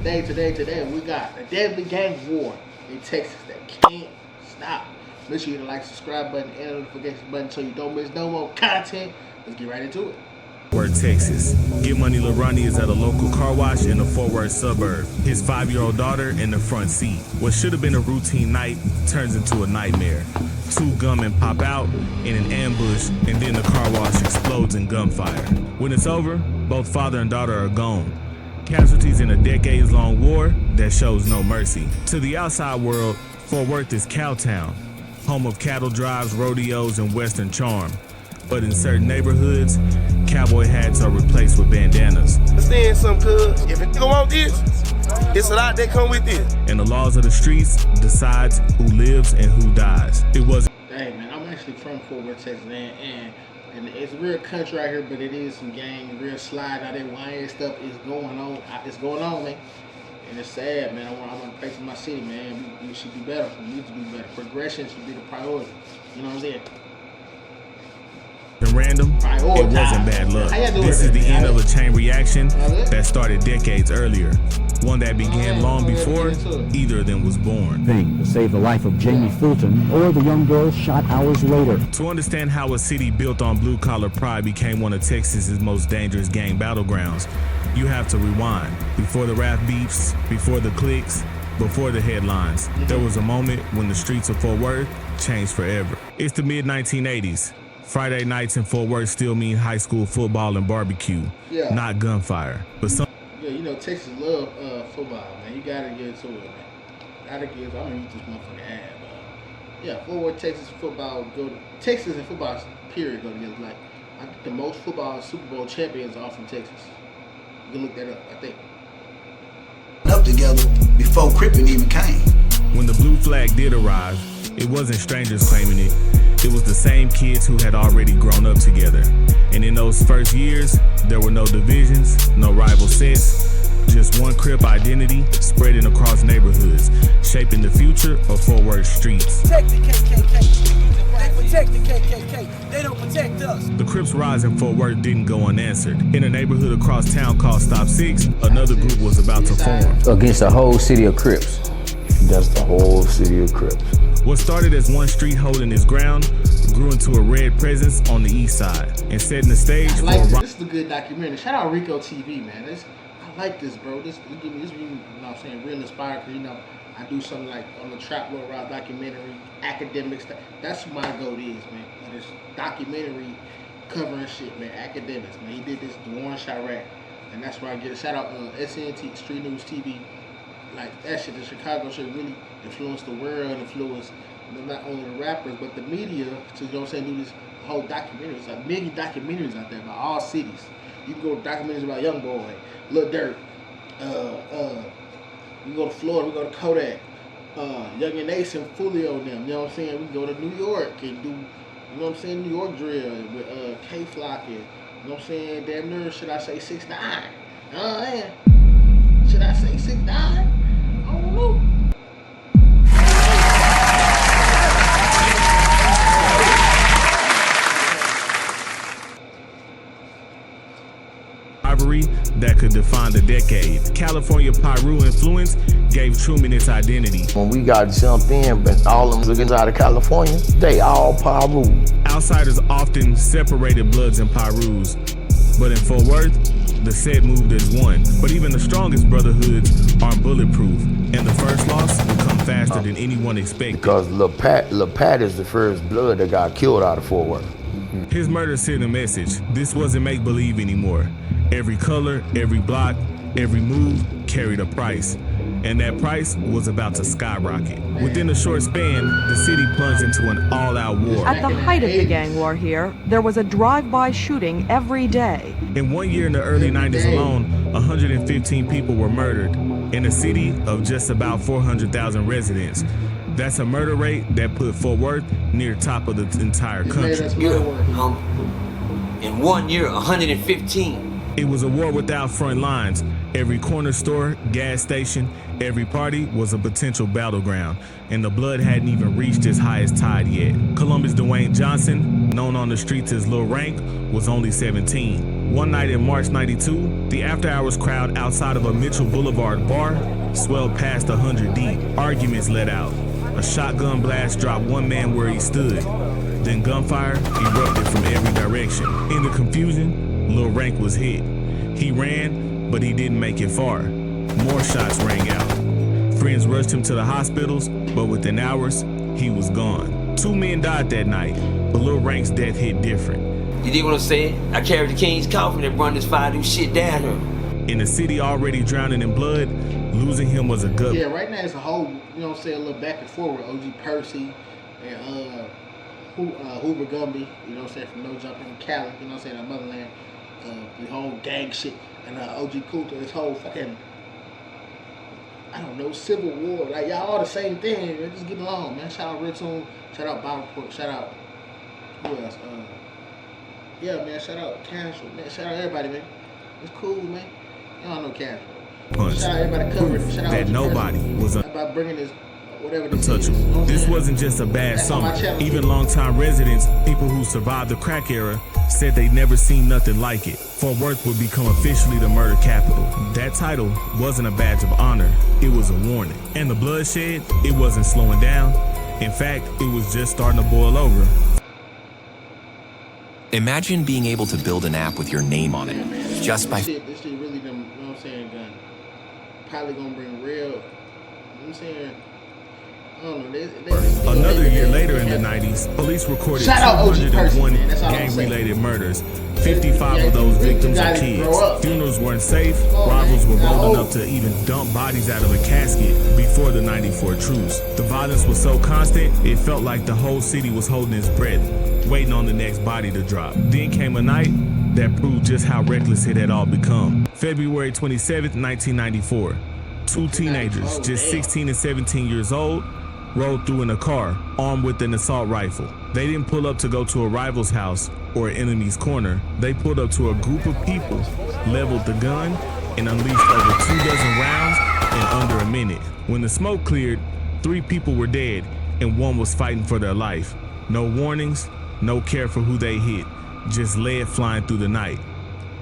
Today, we got a deadly gang war in Texas that can't stop. Make sure you hit the like, subscribe button, and the notification button so you don't miss no more content. Let's get right into it. Fort Worth, Texas. Get Money LILRONNIE is at a local car wash in the Fort Worth suburb. His 5-year-old daughter in the front seat. What should have been a routine night turns into a nightmare. Two gunmen pop out in an ambush, and then the car wash explodes in gunfire. When it's over, both father and daughter are gone. Casualties in a decades-long war that shows no mercy. To the outside world, Fort Worth is Cowtown, home of cattle drives, rodeos, and Western charm. But in certain neighborhoods, cowboy hats are replaced with bandanas. Understand some, cuz if it go on this, it's a lot that come with it. And the laws of the streets decides who lives and who dies. It wasn't. Hey man, I'm actually from Fort Worth, Texas, and it's real country out here, but it is some gang, real slide out there, YN stuff is going on. It's going on, man. And it's sad, man. I want to pray for my city, man. We should be better. We need to be better. Progression should be the priority. You know what I'm saying? Random, it wasn't bad luck. This is the end of a chain reaction that started decades earlier. One that began long before either of them was born. To save the life of Jamie Fulton or the young girl shot hours later. To understand how a city built on blue-collar pride became one of Texas's most dangerous gang battlegrounds, you have to rewind. Before the rap beefs, before the clicks, before the headlines, there was a moment when the streets of Fort Worth changed forever. It's the mid-1980s. Friday nights in Fort Worth still mean high school football and barbecue, not gunfire. But some you know, Texas love football, man. You gotta get to it, man. Gotta give. I'm gonna use this motherfucking ad. Yeah, Fort Worth, Texas football Texas and football period go together. Like I think the most football Super Bowl champions are from Texas. You can look that up, I think. Up together before Crippin' even came. When the blue flag did arrive, it wasn't strangers claiming it. It was the same kids who had already grown up together. And in those first years, there were no divisions, no rival sets, just one Crip identity spreading across neighborhoods, shaping the future of Fort Worth streets. Protect the KKK. They protect the KKK. They don't protect us. The Crips' rise in Fort Worth didn't go unanswered. In a neighborhood across town called Stop 6, another group was about to form. Against the whole city of Crips. That's the whole city of Crips. What started as one street holding its ground grew into a red presence on the east side and setting the stage for this is a good documentary. Shout out Rico TV, man. I like this, bro. This give me you know what I'm saying, real inspired, because you know I do something like on the Trap World Route documentary, academic stuff. That's what my goal is, man. This documentary covering shit, man. Academics, man. He did this to Warren Chirac, and that's where I get a shout out SNT Street News TV. Like that shit, the Chicago shit really influenced the world, influenced not only the rappers but the media to, you know what I'm saying, do this whole documentary. It's like a million documentaries out there about all cities. You can go to documentaries about Young Boy, Lil Durk, we go to Florida, we go to Kodak, Young and Ace and Fulio and them, you know what I'm saying? We can go to New York and do, you know what I'm saying, New York drill with K-Flock and, you know what I'm saying, damn near, should I say 6ix9ine? Man. Should I say 6ix9ine? I don't know. Rivalry that could define the decade. California Pyru influence gave Truman its identity. When we got jumped in, but all them looking out of California, they all Pyru. Outsiders often separated Bloods and Pyrus, but in Fort Worth, the set moved as one. But even the strongest brotherhoods aren't bulletproof, and the first loss will come faster than anyone expected. Because Lil Pat is the first Blood that got killed out of Fort Worth. His murder sent a message. This wasn't make-believe anymore. Every color, every block, every move carried a price. And that price was about to skyrocket. Within a short span, the city plunged into an all-out war. At the height of the gang war here, there was a drive-by shooting every day. In 1 year in the early 90s alone, 115 people were murdered in a city of just about 400,000 residents. That's a murder rate that put Fort Worth near top of the entire country. In 1 year, 115. It was a war without front lines. Every corner store, gas station, every party was a potential battleground, and the blood hadn't even reached its highest tide yet. Columbus Dwayne Johnson known on the streets as Lil Rank, was only 17. One night in March 92, the after-hours crowd outside of a Mitchell Boulevard bar swelled past 100 deep. Arguments let out. A shotgun blast dropped one man where he stood. Then gunfire erupted from every direction. In the confusion, Lil Rank was hit. He ran, but he didn't make it far. More shots rang out. Friends rushed him to the hospitals, but within hours, he was gone. 2 men died that night, but Lil Rank's death hit different. You dig what I'm saying? I carried the king's coffin and run this fire do shit down here. In a city already drowning in blood, losing him was a gut. Yeah, right now it's a whole, you know what I'm saying, a little back and forth with OG Percy and Hoover Gumby, you know what I'm saying, from No Jumping from Cali, you know what I'm saying, that motherland, the whole gang shit, and OG Coulter, this whole fucking, I don't know, civil war. Like, y'all all the same thing, man. Just get along, man. Shout out Ritune, shout out Bob Report, shout out, who else? Yeah, man, shout out Casual, man. Shout out everybody, man. It's cool, man. Y'all know Casual. Punch. Shout out everybody covering. Shout out that nobody was about bringing this, whatever this untouchable. This wasn't just a bad summer. Even longtime residents, people who survived the crack era, said they'd never seen nothing like it. Fort Worth would become officially the murder capital. That title wasn't a badge of honor, it was a warning. And the bloodshed, it wasn't slowing down. In fact, it was just starting to boil over. Imagine being able to build an app with your name on it, just by... This shit really, you know what I'm saying, gun. Probably gonna bring real, you know what I'm saying, I don't know. Another year later in the 90s, police recorded 201 gang-related murders. 55 of those victims are kids. Funerals weren't safe. Rivals were bold enough to even dump bodies out of a casket before the 94 truce. The violence was so constant, it felt like the whole city was holding its breath, waiting on the next body to drop. Then came a night that proved just how reckless it had all become. February 27th, 1994. 2 teenagers, just 16 and 17 years old, rode through in a car, armed with an assault rifle. They didn't pull up to go to a rival's house or an enemy's corner. They pulled up to a group of people, leveled the gun, and unleashed over 24 rounds in under a minute. When the smoke cleared, 3 people were dead, and 1 was fighting for their life. No warnings, no care for who they hit, just lead flying through the night.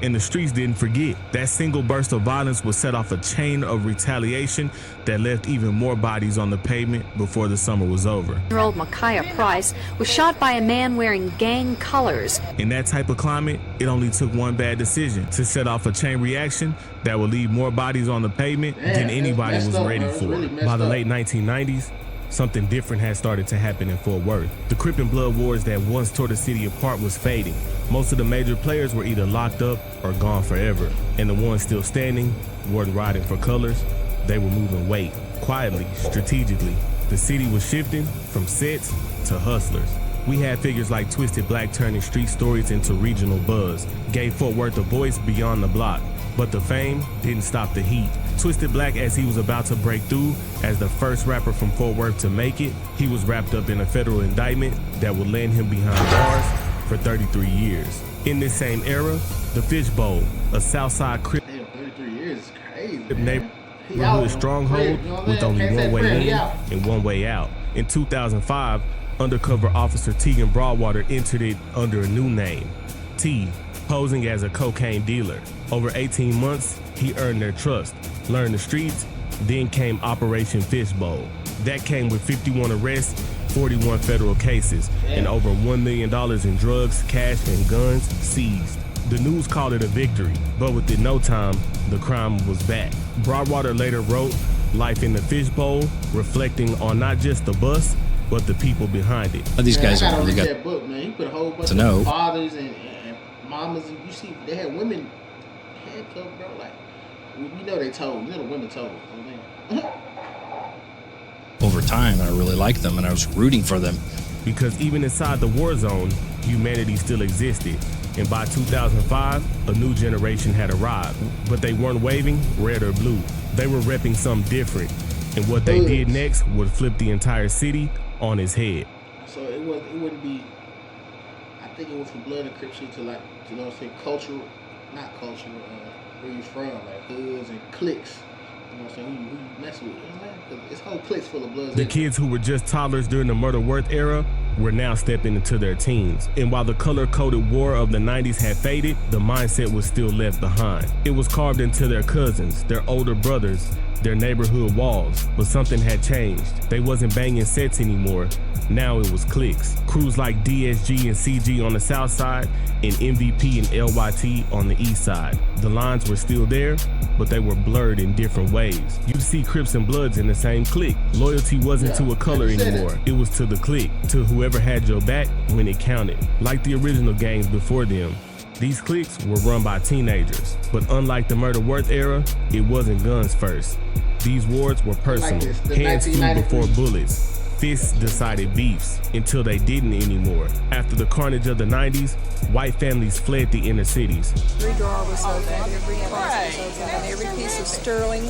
And the streets didn't forget. That single burst of violence would set off a chain of retaliation that left even more bodies on the pavement before the summer was over. 10-year-old Micaiah Price was shot by a man wearing gang colors. In that type of climate, it only took one bad decision to set off a chain reaction that would leave more bodies on the pavement than anybody was ready for. By the late 1990s, something different had started to happen in Fort Worth. The Crip and Blood wars that once tore the city apart was fading. Most of the major players were either locked up or gone forever. And the ones still standing weren't riding for colors, they were moving weight. Quietly, strategically, the city was shifting from sets to hustlers. We had figures like Twisted Black turning street stories into regional buzz, gave Fort Worth a voice beyond the block. But the fame didn't stop the heat. Twisted Black, as he was about to break through as the first rapper from Fort Worth to make it, he was wrapped up in a federal indictment that would land him behind bars for 33 years. In this same era, the Fishbowl, a Southside Crip 33 years is crazy, neighborhood stronghold with only one way in and one way out. In 2005, undercover officer Tegan Broadwater entered it under a new name, T, posing as a cocaine dealer. Over 18 months, he earned their trust, learned the streets, then came Operation Fishbowl. That came with 51 arrests, 41 federal cases, and over $1 million in drugs, cash, and guns seized. The news called it a victory, but within no time, the crime was back. Broadwater later wrote Life in the Fishbowl, reflecting on not just the bus, but the people behind it. These guys are really that book, man. He put a whole bunch to know. Of fathers and mamas, and you see, they had women handcuffed, bro. Like, you know they told, you know the women told. You know over time, I really liked them, and I was rooting for them. Because even inside the war zone, humanity still existed. And by 2005, a new generation had arrived. But they weren't waving red or blue. They were repping something different. And what they did next would flip the entire city on its head. So it wouldn't be, I think it was from Blood and Crip shit to, like, you know what I'm saying, cultural, not cultural, where you from, like hoods and cliques. You know what I'm saying? Who you mess with, you know what I'm saying? Because it's whole cliques full of Bloods. The kids who were just toddlers during the Murder Worth era were now stepping into their teens. And while the color-coded war of the 90s had faded, the mindset was still left behind. It was carved into their cousins, their older brothers, their neighborhood walls. But something had changed. They wasn't banging sets anymore. Now it was cliques. Crews like DSG and CG on the south side and MVP and LYT on the east side. The lines were still there, but they were blurred in different ways. You see Crips and Bloods in the same clique. Loyalty wasn't to a color anymore. It was to the clique, to whoever had your back when it counted. Like the original gangs before them, these cliques were run by teenagers. But unlike the Murder Worth era, it wasn't guns first. These wars were personal. Hands flew before bullets. Fists decided beefs until they didn't anymore. After the carnage of the 90s, white families fled the inner cities. Every drawer was open, every closet was open, every piece of sterling.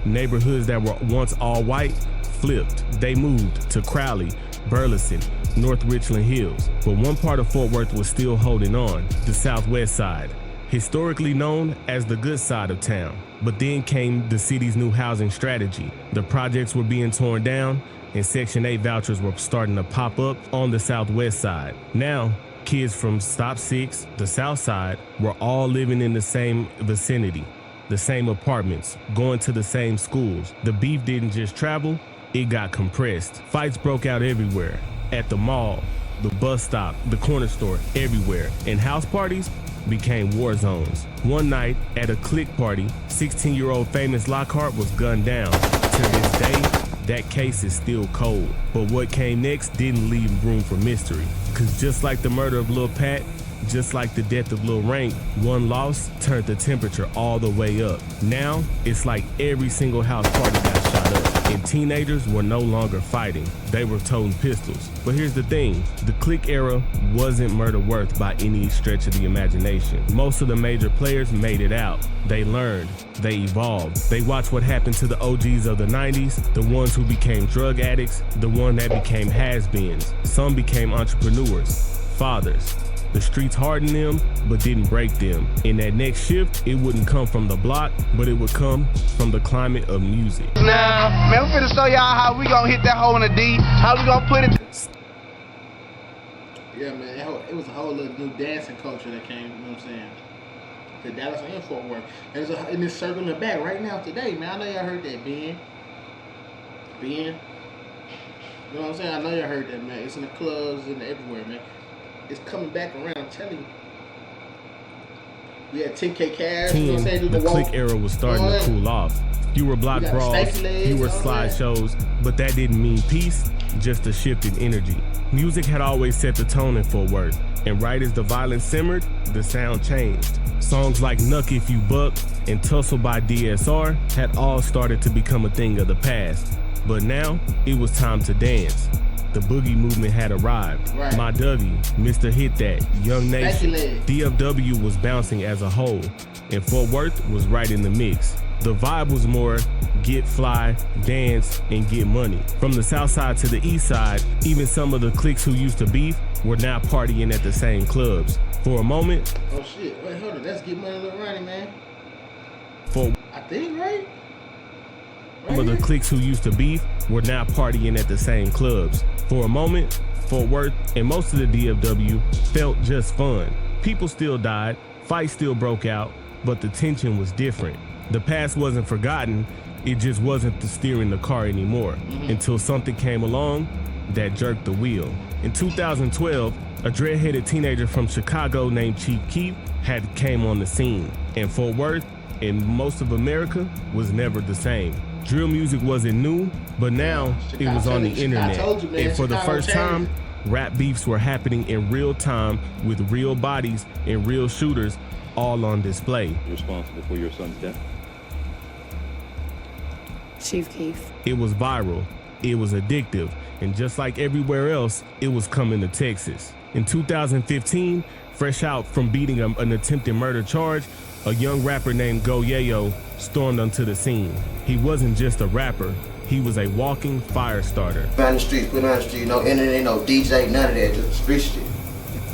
Neighborhoods that were once all white flipped. They moved to Crowley, Burleson, North Richland Hills. But one part of Fort Worth was still holding on, the southwest side, historically known as the good side of town. But then came the city's new housing strategy. The projects were being torn down, and Section 8 vouchers were starting to pop up on the southwest side. Now, kids from Stop 6, the south side, were all living in the same vicinity, the same apartments, going to the same schools. The beef didn't just travel, it got compressed. Fights broke out everywhere, at the mall, the bus stop, the corner store, everywhere. And house parties became war zones. One night at a clique party, 16-year-old famous Lockhart was gunned down. To this day, that case is still cold. But what came next didn't leave room for mystery. Cause just like the murder of Lil Pat, just like the death of Lil Rank, one loss turned the temperature all the way up. Now, it's like every single house party got shot up. And teenagers were no longer fighting. They were toting pistols. But here's the thing, the clique era wasn't Murder Worth by any stretch of the imagination. Most of the major players made it out. They learned, they evolved. They watched what happened to the OGs of the 90s, the ones who became drug addicts, the one that became has-beens. Some became entrepreneurs, fathers. The streets hardened them, but didn't break them. In that next shift, it wouldn't come from the block, but it would come from the climate of music. Now, man, we finna show y'all how we gonna hit that hole in the D, how we gonna put it. Yeah, man, it was a whole little new dancing culture that came, you know what I'm saying, to Dallas and Fort Worth. And it's circling back right now today, man. I know y'all heard that, Ben. You know what I'm saying? I know y'all heard that, man. It's in the clubs and everywhere, man. It's coming back around, I'm telling you. We had 10K cash, you know what I'm saying? The clique era was starting to cool off. Fewer block brawls, fewer slideshows, but that didn't mean peace, just a shift in energy. Music had always set the tone in Fort Worth, and right as the violence simmered, the sound changed. Songs like Nuck If You Buck and Tussle by DSR had all started to become a thing of the past. But now, it was time to dance. The boogie movement had arrived. Right. My Dougie, Mr. Hit That, Young Nation, DFW was bouncing as a whole, and Fort Worth was right in the mix. The vibe was more get fly, dance, and get money. From the south side to the east side, even some of the cliques who used to beef were now partying at the same clubs. For a moment... Oh shit, wait, hold on, let's get money LILRONNIE, man. I think, right? Some of the cliques who used to beef were now partying at the same clubs. For a moment, Fort Worth and most of the DFW felt just fun. People still died, fights still broke out, but the tension was different. The past wasn't forgotten, it just wasn't the steering the car anymore, until something came along that jerked the wheel. In 2012, a dread-headed teenager from Chicago named Chief Keef had came on the scene, and Fort Worth and most of America was never the same. Drill music wasn't new, but now it was on the internet. And for the first time, rap beefs were happening in real time with real bodies and real shooters all on display. Responsible for your son's death? Chief Keef. It was viral, it was addictive, and just like everywhere else, it was coming to Texas. In 2015, fresh out from beating an attempted murder charge, a young rapper named Go stormed onto the scene. He wasn't just a rapper, he was a walking fire starter. Put on the street, no internet, no DJ, none of that, just street shit.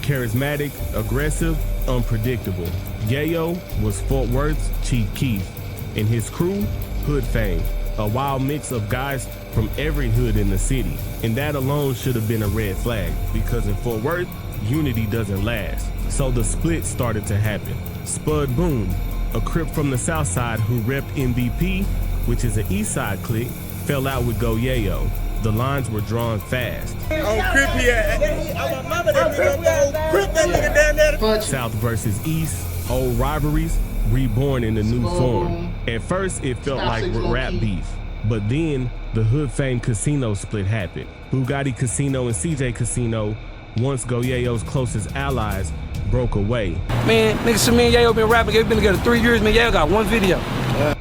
Charismatic, aggressive, unpredictable. Yayo was Fort Worth's Chief Keef, and his crew, Hood Fame, a wild mix of guys from every hood in the city. And that alone should have been a red flag, because in Fort Worth, unity doesn't last. So the split started to happen. Spud Boom, a Crip from the South Side who repped MVP, which is an East Side clique, fell out with Go Yayo. The lines were drawn fast. South versus East, old rivalries reborn in a new form. At first, it felt like rap beef, but then the hood fame casino split happened. Bugatti Casino and CJ Casino, once Go Yayo's closest allies, broke away. Man, niggas, me and Yayo been rapping. We've been together 3 years. Me and Yayo got one video.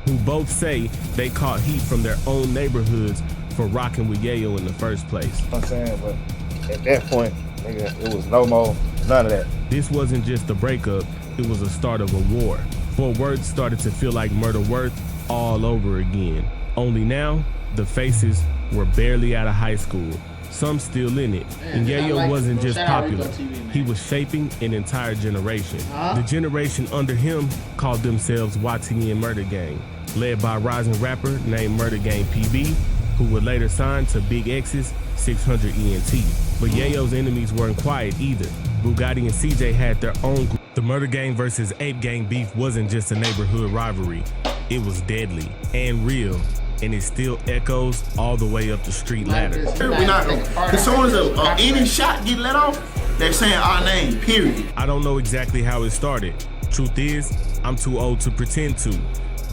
Who both say they caught heat from their own neighborhoods for rocking with Yayo in the first place. I'm saying, but at that point, nigga, it was no more, none of that. This wasn't just a breakup, it was a start of a war. Fort Worth started to feel like Murder Worth all over again. Only now, the faces were barely out of high school. Some still in it. And Yayo wasn't just popular, he was shaping an entire generation. The generation under him called themselves YTN Murder Gang, led by a rising rapper named Murder Gang PB, who would later sign to Big X's 600 ENT. But Yayo's enemies weren't quiet either. Bugatti and CJ had their own group. The Murder Gang versus Ape Gang beef wasn't just a neighborhood rivalry. It was deadly and real, and it still echoes all the way up the street ladder. We're not going. As soon as any shot get let off, they're saying our name, period. I don't know exactly how it started. Truth is, I'm too old to pretend to.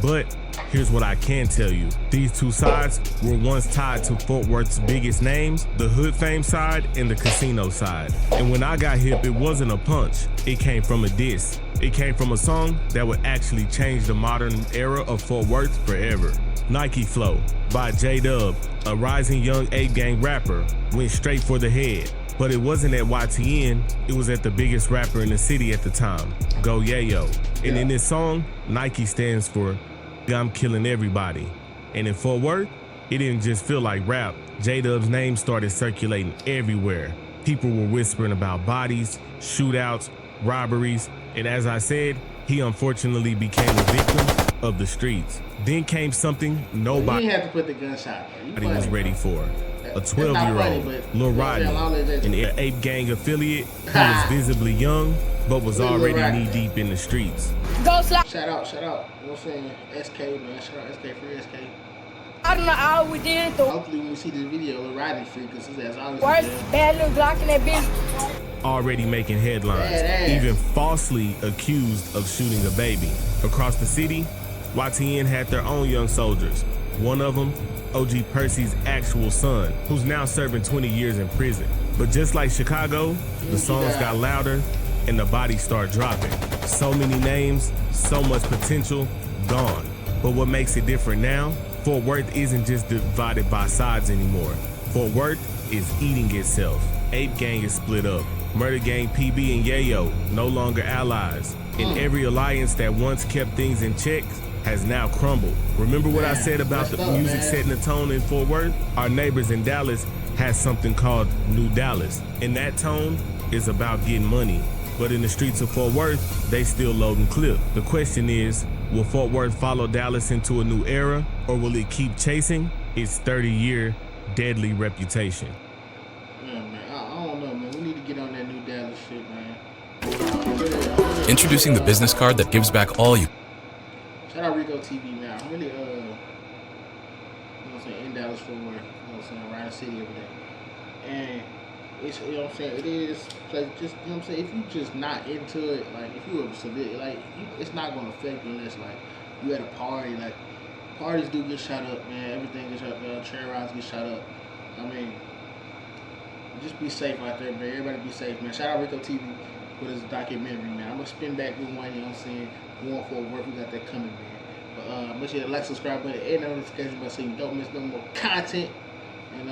But here's what I can tell you. These two sides were once tied to Fort Worth's biggest names, the hood fame side and the casino side. And when I got hip, it wasn't a punch. It came from a diss. It came from a song that would actually change the modern era of Fort Worth forever. Nike Flow by J-Dub, a rising young Ape Gang rapper, went straight for the head. But it wasn't at YTN, it was at the biggest rapper in the city at the time, Go Yayo. And in this song, Nike stands for I'm killing everybody. And in Fort Worth, it didn't just feel like rap. J-Dub's name started circulating everywhere. People were whispering about bodies, shootouts, robberies, and as I said, he unfortunately became a victim of the streets. Then came something nobody had to put the gunshot. Was ready for. A 12-year-old, LILRONNIE, an Ape Gang affiliate who was visibly young, but was already knee-deep in the streets. Shout out. You know what I'm saying? SK, man. Shout out SK, free SK. I don't know how we did it though. Hopefully when we see this video, LILRONNIE free, because his ass always bad little Glock in that bitch. Already making headlines, even falsely accused of shooting a baby. Across the city, YTN had their own young soldiers. One of them, OG Percy's actual son, who's now serving 20 years in prison. But just like Chicago, the songs got louder and the bodies start dropping. So many names, so much potential, gone. But what makes it different now, Fort Worth isn't just divided by sides anymore. Fort Worth is eating itself. Ape Gang is split up. Murder Gang PB and Yayo no longer allies. And every alliance that once kept things in check has now crumbled. Remember what I said about the music setting the tone in Fort Worth? Our neighbors in Dallas has something called New Dallas. And that tone is about getting money. But in the streets of Fort Worth, they still load and clip. The question is, will Fort Worth follow Dallas into a new era, or will it keep chasing its 30-year deadly reputation? Yeah, man, I don't know, man. We need to get on that New Dallas shit, man. Introducing the business card that gives back all you. Shout out Rico TV, man. I'm really, you know what I'm saying, in Dallas, Fort Worth, you know what I'm saying, around the city every day. And it's, you know what I'm saying, it is, like, just, you know what I'm saying, if you just not into it, like, if you a civilian, like, it's not going to affect you unless, like, you at a party, like, parties do get shot up, man, everything gets shot up, train rides get shot up. I mean, just be safe out there, man, everybody be safe, man. Shout out Rico TV for this documentary, man. I'm going to spin back with one, you know what I'm saying, going for work, we got that coming, man. But make sure you like, subscribe button, and notification bell so you don't miss no more content. And